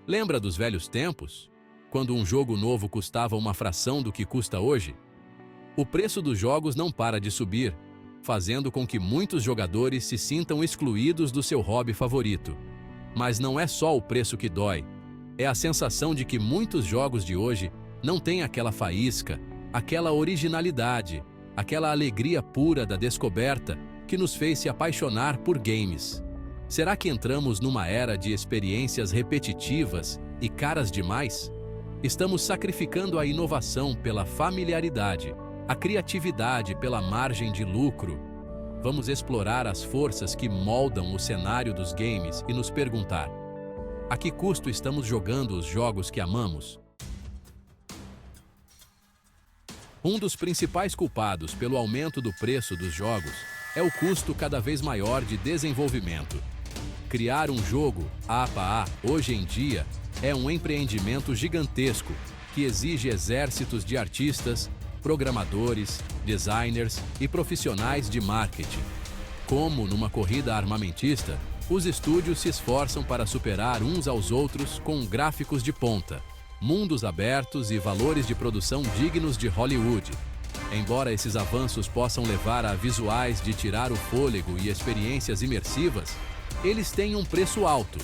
Lembra dos velhos tempos? Quando um jogo novo custava uma fração do que custa hoje? O preço dos jogos não para de subir, fazendo com que muitos jogadores se sintam excluídos do seu hobby favorito. Mas não é só o preço que dói, é a sensação de que muitos jogos de hoje não têm aquela faísca, aquela originalidade, aquela alegria pura da descoberta que nos fez se apaixonar por games. Será que entramos numa era de experiências repetitivas e caras demais? Estamos sacrificando a inovação pela familiaridade, a criatividade pela margem de lucro. Vamos explorar as forças que moldam o cenário dos games e nos perguntar: a que custo estamos jogando os jogos que amamos? Um dos principais culpados pelo aumento do preço dos jogos é o custo cada vez maior de desenvolvimento. Criar um jogo AAA hoje em dia é um empreendimento gigantesco que exige exércitos de artistas, programadores, designers e profissionais de marketing. Como numa corrida armamentista, os estúdios se esforçam para superar uns aos outros com gráficos de ponta, mundos abertos e valores de produção dignos de Hollywood. Embora esses avanços possam levar a visuais de tirar o fôlego e experiências imersivas, eles têm um preço alto.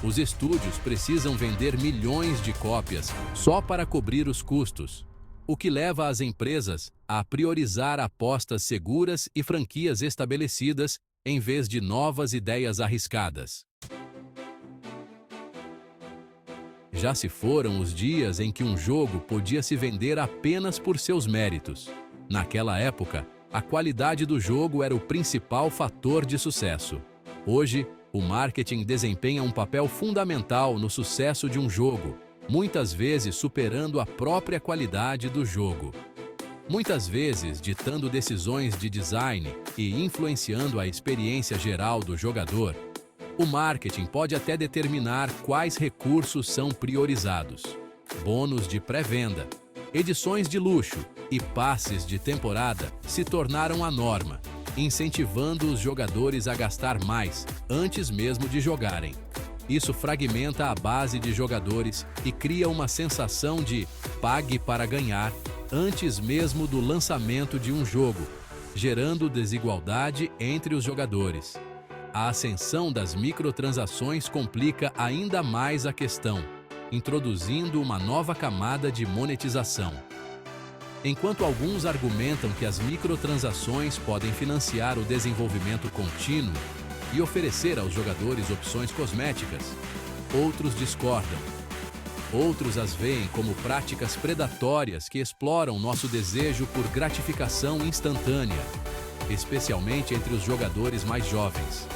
Os estúdios precisam vender milhões de cópias só para cobrir os custos, o que leva as empresas a priorizar apostas seguras e franquias estabelecidas em vez de novas ideias arriscadas. Já se foram os dias em que um jogo podia se vender apenas por seus méritos. Naquela época, a qualidade do jogo era o principal fator de sucesso. Hoje, o marketing desempenha um papel fundamental no sucesso de um jogo, muitas vezes superando a própria qualidade do jogo. Muitas vezes ditando decisões de design e influenciando a experiência geral do jogador. O marketing pode até determinar quais recursos são priorizados. Bônus de pré-venda, edições de luxo e passes de temporada se tornaram a norma, incentivando os jogadores a gastar mais antes mesmo de jogarem. Isso fragmenta a base de jogadores e cria uma sensação de pague para ganhar antes mesmo do lançamento de um jogo, gerando desigualdade entre os jogadores. A ascensão das microtransações complica ainda mais a questão, introduzindo uma nova camada de monetização. Enquanto alguns argumentam que as microtransações podem financiar o desenvolvimento contínuo e oferecer aos jogadores opções cosméticas, outros discordam. Outros as veem como práticas predatórias que exploram nosso desejo por gratificação instantânea, especialmente entre os jogadores mais jovens.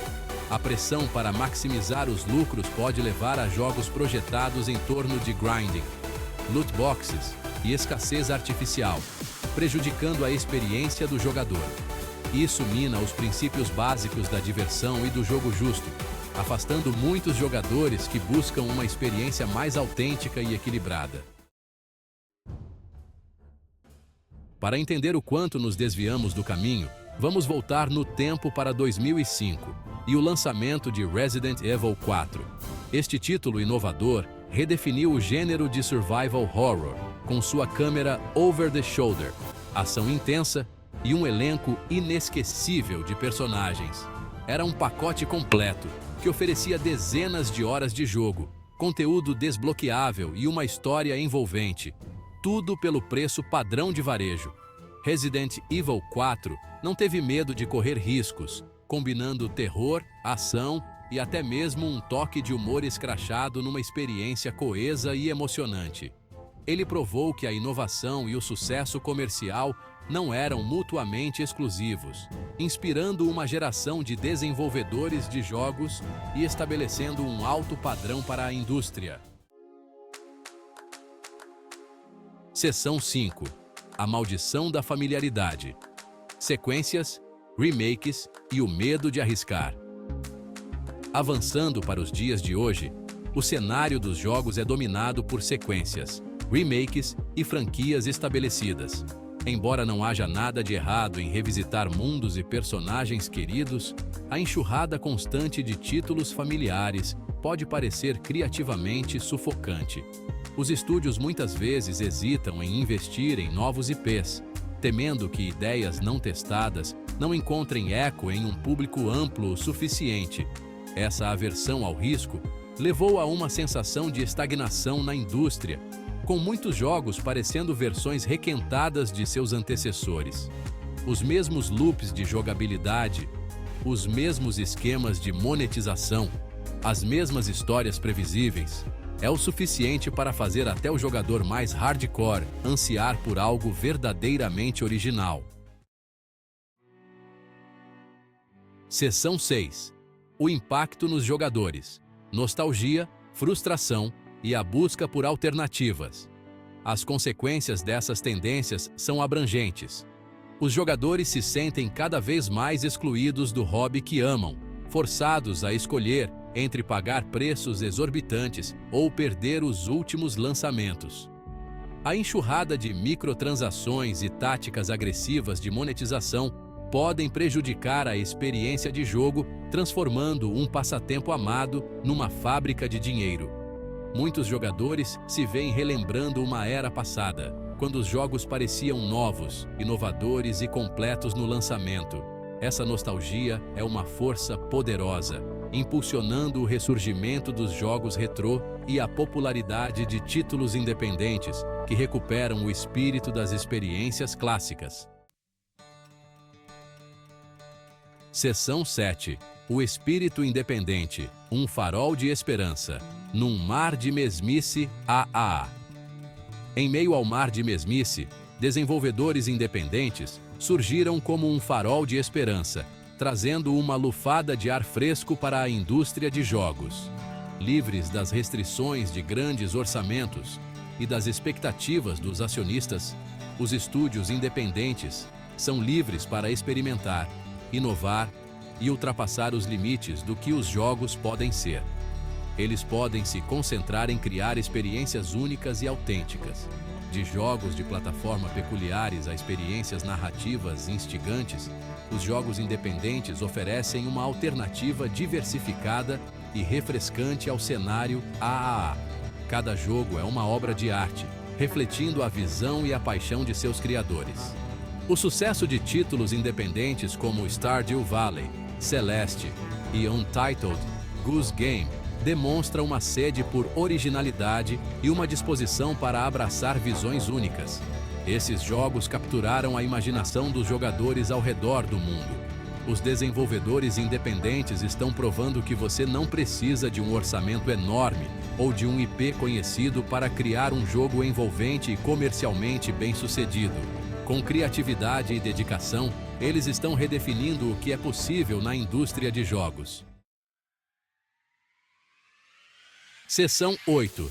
A pressão para maximizar os lucros pode levar a jogos projetados em torno de grinding, loot boxes e escassez artificial, prejudicando a experiência do jogador. Isso mina os princípios básicos da diversão e do jogo justo, afastando muitos jogadores que buscam uma experiência mais autêntica e equilibrada. Para entender o quanto nos desviamos do caminho, vamos voltar no tempo para 2005 e o lançamento de Resident Evil 4. Este título inovador redefiniu o gênero de survival horror com sua câmera over the shoulder, ação intensa e um elenco inesquecível de personagens. Era um pacote completo que oferecia dezenas de horas de jogo, conteúdo desbloqueável e uma história envolvente. Tudo pelo preço padrão de varejo. Resident Evil 4 não teve medo de correr riscos, combinando terror, ação e até mesmo um toque de humor escrachado numa experiência coesa e emocionante. Ele provou que a inovação e o sucesso comercial não eram mutuamente exclusivos, inspirando uma geração de desenvolvedores de jogos e estabelecendo um alto padrão para a indústria. Seção 5. A maldição da familiaridade. Sequências, remakes e o medo de arriscar. Avançando para os dias de hoje, o cenário dos jogos é dominado por sequências, remakes e franquias estabelecidas. Embora não haja nada de errado em revisitar mundos e personagens queridos, a enxurrada constante de títulos familiares pode parecer criativamente sufocante. Os estúdios muitas vezes hesitam em investir em novos IPs, temendo que ideias não testadas não encontrem eco em um público amplo o suficiente. Essa aversão ao risco levou a uma sensação de estagnação na indústria, com muitos jogos parecendo versões requentadas de seus antecessores. Os mesmos loops de jogabilidade, os mesmos esquemas de monetização, as mesmas histórias previsíveis, é o suficiente para fazer até o jogador mais hardcore ansiar por algo verdadeiramente original. Seção 6. O impacto nos jogadores, nostalgia, frustração e a busca por alternativas. As consequências dessas tendências são abrangentes. Os jogadores se sentem cada vez mais excluídos do hobby que amam, forçados a escolher entre pagar preços exorbitantes ou perder os últimos lançamentos. A enxurrada de microtransações e táticas agressivas de monetização podem prejudicar a experiência de jogo, transformando um passatempo amado numa fábrica de dinheiro. Muitos jogadores se veem relembrando uma era passada, quando os jogos pareciam novos, inovadores e completos no lançamento. Essa nostalgia é uma força poderosa, impulsionando o ressurgimento dos jogos retrô e a popularidade de títulos independentes que recuperam o espírito das experiências clássicas. Seção 7. O espírito independente, um farol de esperança, num mar de mesmice AAA. Em meio ao mar de mesmice, desenvolvedores independentes surgiram como um farol de esperança, trazendo uma lufada de ar fresco para a indústria de jogos. Livres das restrições de grandes orçamentos e das expectativas dos acionistas, os estúdios independentes são livres para experimentar, inovar e ultrapassar os limites do que os jogos podem ser. Eles podem se concentrar em criar experiências únicas e autênticas. De jogos de plataforma peculiares a experiências narrativas instigantes, os jogos independentes oferecem uma alternativa diversificada e refrescante ao cenário AAA. Cada jogo é uma obra de arte, refletindo a visão e a paixão de seus criadores. O sucesso de títulos independentes como Stardew Valley, Celeste e Untitled Goose Game demonstra uma sede por originalidade e uma disposição para abraçar visões únicas. Esses jogos capturaram a imaginação dos jogadores ao redor do mundo. Os desenvolvedores independentes estão provando que você não precisa de um orçamento enorme ou de um IP conhecido para criar um jogo envolvente e comercialmente bem-sucedido. Com criatividade e dedicação, eles estão redefinindo o que é possível na indústria de jogos. Seção 8.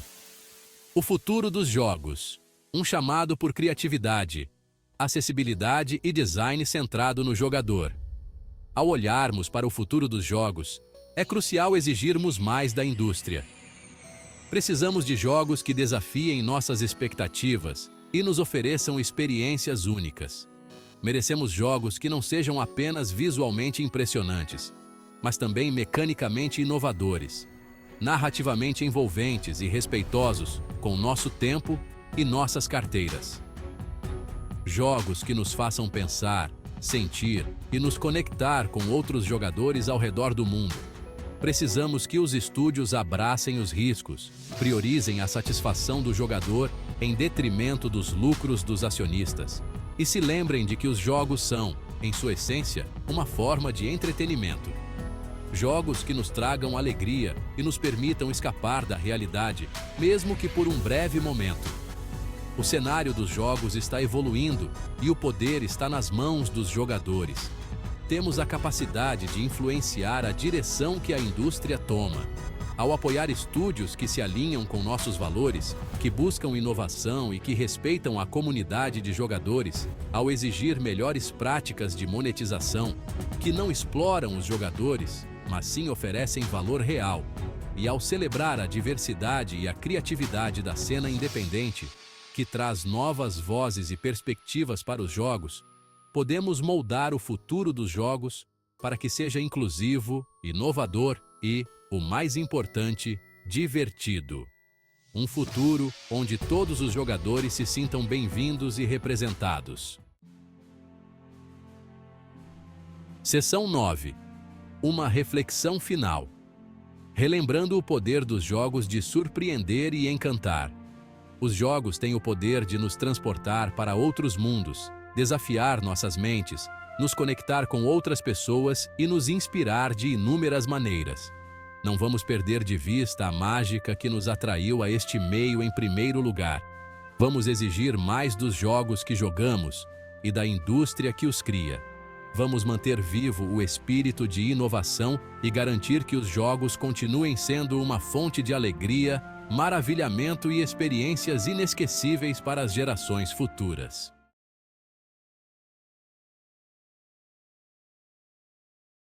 O futuro dos jogos. Um chamado por criatividade, acessibilidade e design centrado no jogador. Ao olharmos para o futuro dos jogos, é crucial exigirmos mais da indústria. Precisamos de jogos que desafiem nossas expectativas e nos ofereçam experiências únicas. Merecemos jogos que não sejam apenas visualmente impressionantes, mas também mecanicamente inovadores, narrativamente envolventes e respeitosos com nosso tempo e nossas carteiras. Jogos que nos façam pensar, sentir e nos conectar com outros jogadores ao redor do mundo. Precisamos que os estúdios abracem os riscos, priorizem a satisfação do jogador em detrimento dos lucros dos acionistas e se lembrem de que os jogos são, em sua essência, uma forma de entretenimento. Jogos que nos tragam alegria e nos permitam escapar da realidade, mesmo que por um breve momento. O cenário dos jogos está evoluindo e o poder está nas mãos dos jogadores. Temos a capacidade de influenciar a direção que a indústria toma. Ao apoiar estúdios que se alinham com nossos valores, que buscam inovação e que respeitam a comunidade de jogadores, ao exigir melhores práticas de monetização, que não exploram os jogadores, mas sim oferecem valor real, e ao celebrar a diversidade e a criatividade da cena independente, que traz novas vozes e perspectivas para os jogos, podemos moldar o futuro dos jogos para que seja inclusivo, inovador e, o mais importante, divertido. Um futuro onde todos os jogadores se sintam bem-vindos e representados. Seção 9. Uma reflexão final. Relembrando o poder dos jogos de surpreender e encantar. Os jogos têm o poder de nos transportar para outros mundos, desafiar nossas mentes, nos conectar com outras pessoas e nos inspirar de inúmeras maneiras. Não vamos perder de vista a mágica que nos atraiu a este meio em primeiro lugar. Vamos exigir mais dos jogos que jogamos e da indústria que os cria. Vamos manter vivo o espírito de inovação e garantir que os jogos continuem sendo uma fonte de alegria, maravilhamento e experiências inesquecíveis para as gerações futuras.